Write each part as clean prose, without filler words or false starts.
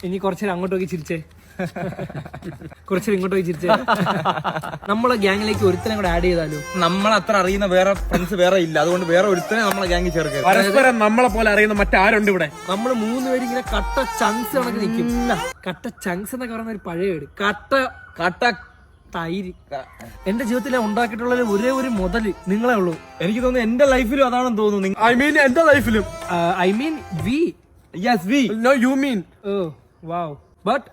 ഇനി കുറച്ചേരം അങ്ങോട്ട് നോക്കി ചിരിച്ചേ, കുറച്ചേരം ഇങ്ങോട്ട് നോക്കി ചിരിച്ചേ. നമ്മളെ ഗ്യാങ്ങിലേക്ക് ഒരുത്തനെ കൂടെ ആഡ് ചെയ്താലോ? നമ്മളത്ര അറിയുന്ന വേറെ ഫ്രണ്ട്സ് വേറെ ഇല്ല, അതുകൊണ്ട് വേറെ ഒരുത്തനെ നമ്മളെ ഗ്യാങ്ങിൽ ചേർക്കുക. പരസ്പരം നമ്മളെ പോലെ അറിയുന്ന മറ്റാരുണ്ട് ഇവിടെ? നമ്മള് 3 പേര് ഇങ്ങനെ കട്ട ചങ്ക്സ് കണക്ക് നിൽക്കും. കട്ട ചങ്ക്സ് എന്നൊക്കെ പറയുന്ന ഒരു പഴയ വീട്. കട്ട തൈര്. എന്റെ ജീവിതത്തിൽ ഉണ്ടാക്കിയിട്ടുള്ള ഒരേ ഒരു മുതല് നിങ്ങളെ ഉള്ളൂ. എനിക്ക് തോന്നുന്നു എന്റെ ലൈഫിലും അതാണെന്ന് തോന്നുന്നു. ഐ മീൻ എന്റെ ലൈഫിലും. I mean we. Yes we. No you mean. Oh wow. But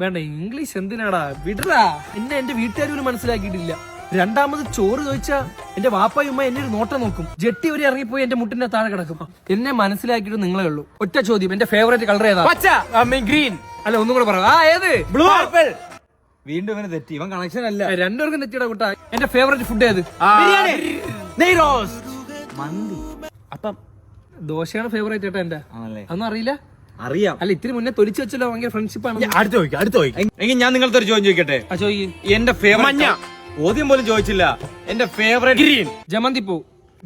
വേണ്ട, ഇംഗ്ലീഷ് എന്തിനാടാ, വിടറാ. എന്നെ എന്റെ വീട്ടുകാർ പോലും മനസ്സിലാക്കിയിട്ടില്ല. രണ്ടാമത് ചോറ് ചോദിച്ചാ എന്റെ വാപ്പായും ഉമ്മ എന്നെ ഒരു നോട്ടം നോക്കും. ജെട്ടി വരെ ഇറങ്ങിപ്പോയി എന്റെ മുട്ടിന്റെ താഴെ കിടക്കും. എന്നെ മനസ്സിലാക്കിയിട്ട് നിങ്ങളെ ഉള്ളൂ. ഒറ്റ ചോദ്യം, എന്റെ ഫേവറേറ്റ് കളർ ഏതാ? പച്ച. I mean green. അല്ല, ഒന്നും കൂടെ പറയാം. ഏത്? ബ്ലൂ. പർപ്പിൾ. വീണ്ടും ഇവന് തെറ്റി, ഇവൻ കണക്ഷൻ അല്ല. രണ്ടുപേർക്കും തെറ്റിയുടെ കൂട്ടാ. എന്റെ ഫേവറേറ്റ് ഫുഡ് ഏത്? ബിരിയാണി. നെയ് റോസ്റ്റ്. മന്തി. അപ്പം ദോശയാണ് ഫേവറേറ്റ് ചേട്ടാ എന്റെ. ആണല്ലേ? അതൊന്നും അറിയില്ല. അറിയാം. അല്ല, ഇത്തിരി മുന്നേ തൊലിച്ചു വെച്ചല്ലോ, ഭയങ്കര ഫ്രണ്ട്ഷിപ്പ് ആണ്. അടുത്ത ചോദിക്കാം. എങ്കിൽ ഞാൻ നിങ്ങളുടെ ഒരു ചോദ്യം ചോദിക്കട്ടെ? എന്റെ ഫേവറേറ്റ് മഞ്ഞ. ചോദ്യം പോലും ചോദിച്ചില്ല. എന്റെ ഫേവറേറ്റ് ഗ്രീൻ. ജമന്തി പൂ.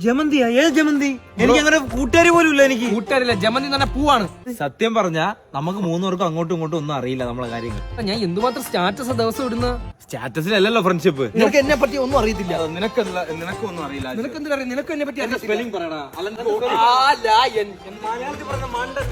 ജമന്തിയാ? ഏത് ജമന്തി? എനിക്ക് അങ്ങനെ കൂട്ടുകാരി പോലും ഇല്ല. എനിക്ക് കൂട്ടുകാരില്ല, ജമന്തി എന്ന് പറഞ്ഞ പൂവാണ്. സത്യം പറഞ്ഞാ നമുക്ക് 3 പേർക്കും അങ്ങോട്ടും ഇങ്ങോട്ടും ഒന്നും അറിയില്ല നമ്മളെ കാര്യങ്ങൾ. ഞാൻ എന്തുമാത്രം സ്റ്റാറ്റസ് ദിവസം ഇടുന്ന. സ്റ്റാറ്റസിലല്ലല്ലോ ഫ്രണ്ട്ഷിപ്പ്. നിനക്ക് എന്നെ പറ്റി ഒന്നും അറിയത്തില്ല. നിനക്കൊന്നും അറിയില്ല. നിനക്ക് എന്തിനാ അറിയാം? നിനക്ക് എന്നെ പറ്റി സ്പെല്ലിംഗ് പറയടാ. മലയാളത്തിൽ പറഞ്ഞ മണ്ടൻ.